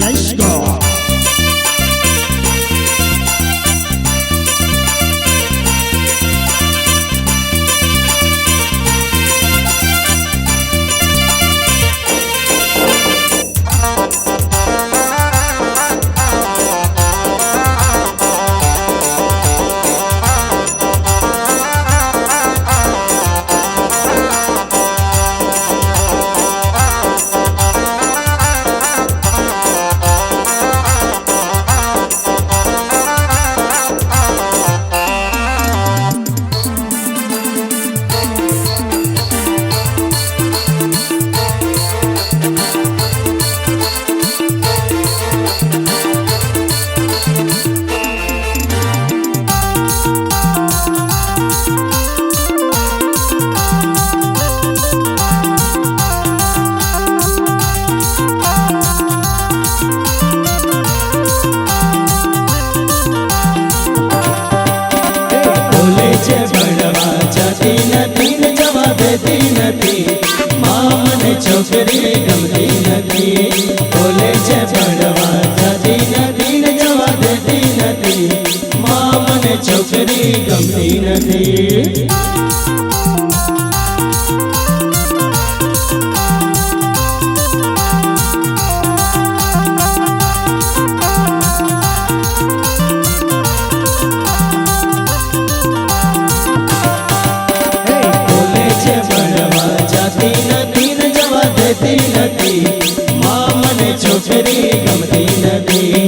Let's go. છોકરી ગમતી નથી, બોલે છે ભણવા જતી નથી ને જવા દેતી નથી, માં મને છોકરી ગમતી નથી. છોકરી ગમતી નથી,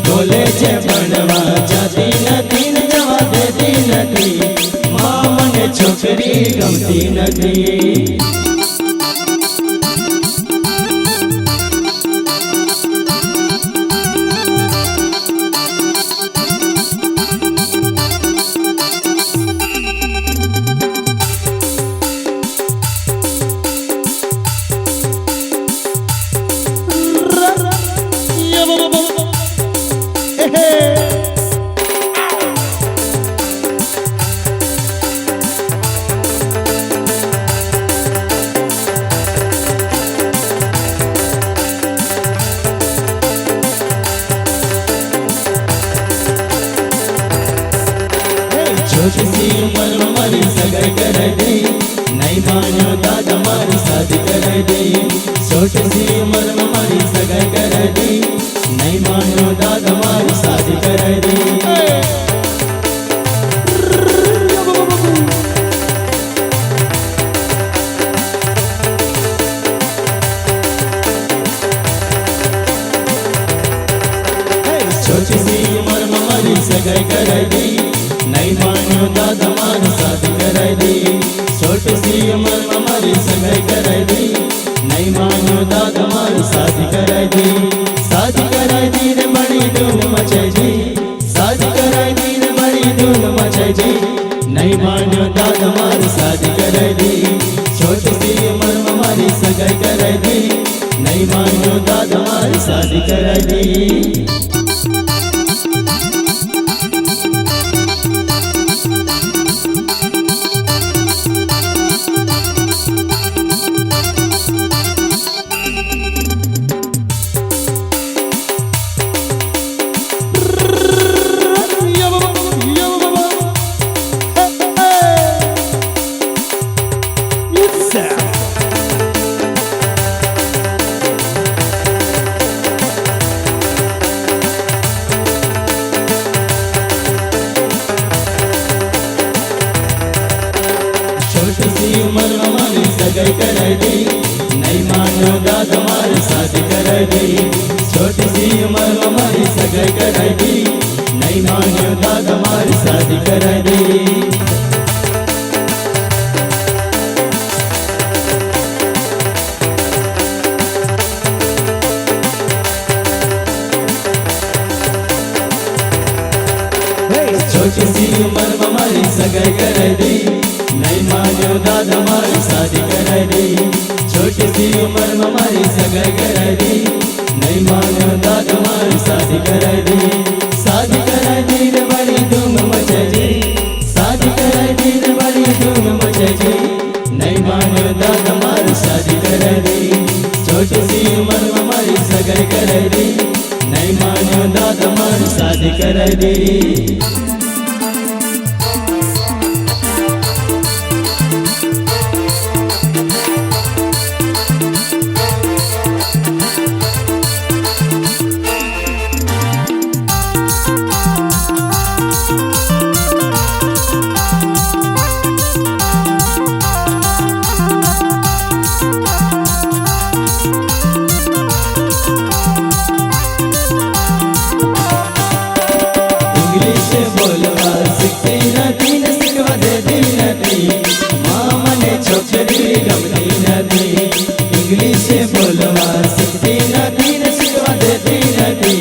બોલે છે ભણવા જતી નથી ને જવા દેતી નથી, માં મને છોકરી ગમતી નથી. छोटी सी उम्र में मारी सगाई कर दी, नहीं मानो दादा मारी शादी कर दी. छोटी सी उम्र में मारी सगाई कर दी, नहीं मानो दादा मारी शादी कर दी. छोटी सी उम्र में मारी सगाई कर दी, नहीं मानो दादा मारी शादी कर दी. छोटी सी उम्र में मारी सगाई कर दी, नहीं मानो दादा मारी शादी कर दी. शादी कराई दी ने बड़ी धूम मचाई जी, शादी कराई दी ने बड़ी धूम मचाई जी, नहीं मानो दादा मारी शादी कर दी. छोटी सी उम्र में मारी सगाई कर दी, नहीं मानो दादा मारी शादी कर दी. छोटी सी उम्र में मारी सगाई कर दी, नहीं मानो दादा मारी शादी कर दी. छोटी सी उम्र में मारी सगाई कर दी, नहीं मानो दादा मारी शादी कर दी. छोटी सी उम्र में मारी सगाई कर दी, नहीं मानो दादा मारी शादी कर दी. छोटी सी उम्र में मारी सगाई कराई दी, नहीं मानो दादा मारी शादी कराई दी। शादी कराई दी रे बड़ी धूम मचाई दी, शादी कराई दी रे बड़ी धूम मचाई दी, नहीं मानो दादा मारी शादी कराई दी। छोटी सी उम्र में मारी सगाई कराई दी, नहीं मानो दादा मारी शादी कराई दी। इंग्लिश बोलवा सीखती नदी न सिखवा देती नदी, माँ मने छोकरी गमती नदी। इंग्लिश बोलवा सीखती नदी न सिखवा देती नदी,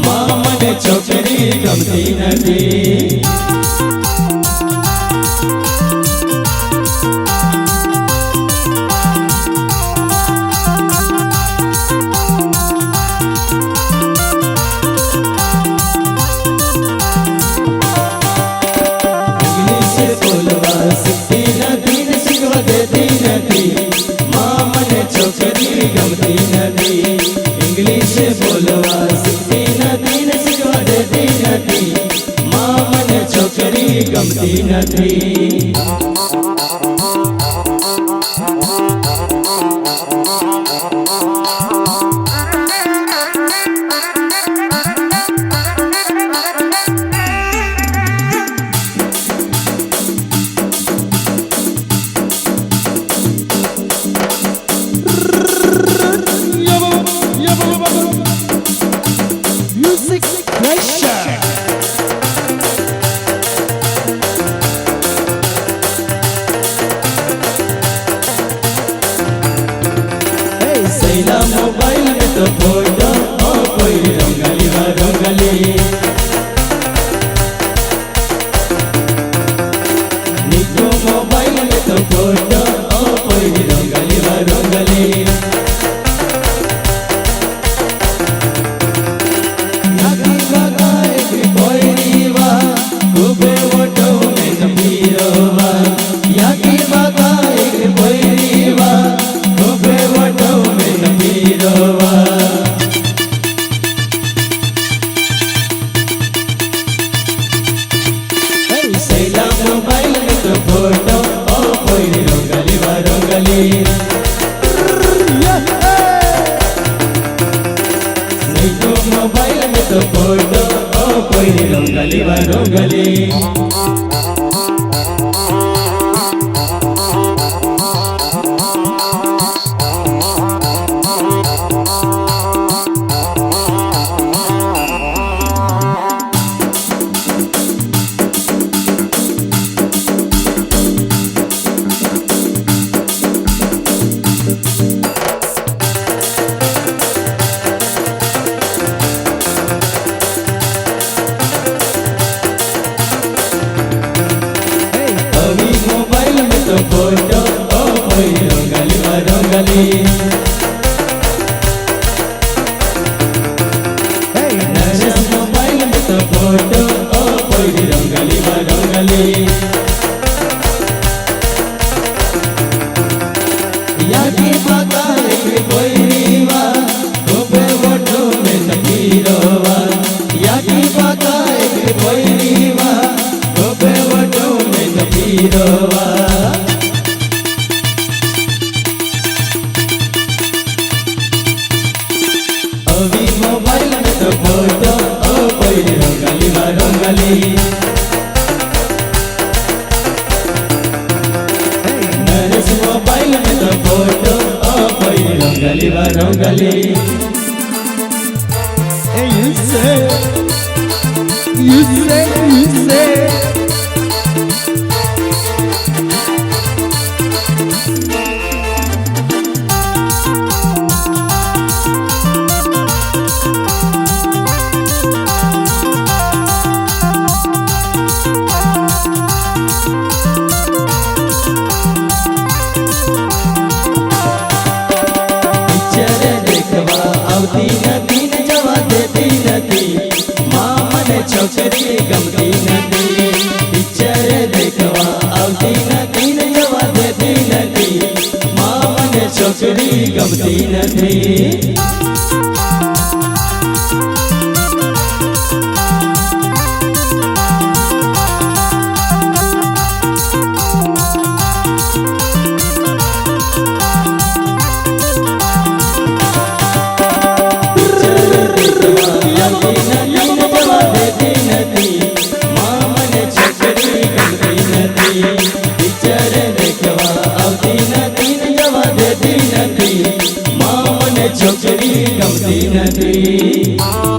माँ मने छोकरी गमती नदी। सीखती नदी न सिखवा देती नदी, माँ मने छोकरी गमती नदी। इंग्लिश बोलवा सीखती नदी न सिखवा देती नदी, माँ मने छोकरी गमती नदी। Music pressure. सैला मोबाइल में तो फोटो ओ कोई रंगली व रंगली, निको मोबाइल में तो फोटो ओ कोई रंगली व रंगली। याकी बगाए की कोई रीवा खूबे फोटो में नपीरोवा, याकी बगाए की कोई रीवा खूबे फोटो में नपीरोवा। सैला मोबाइल में तो फोटो ओ कोई रंगली व रंगली, निको मोबाइल में तो फोटो ओ कोई रंगली व रंगली। अभी मोबाइल में तो फोटो ओ कोई रंगली व रंगली, नशा मोबाइल में तो फोटो ओ कोई रंगली व रंगली। याकी बगाए की कोई रीवा खूबे फोटो में नपीरोवा, याकी बगाए की कोई रीवा खूबे फोटो में नपीरोवा। अभी मोबाइल में तो फोटो ओ कोई रंगली व रंगली, नरेश मोबाइल में तो फोटो ओ कोई रंगली व रंगली। Hey, you say. છોકરી ગમતી નથી. છોકરી ગમતી નથી.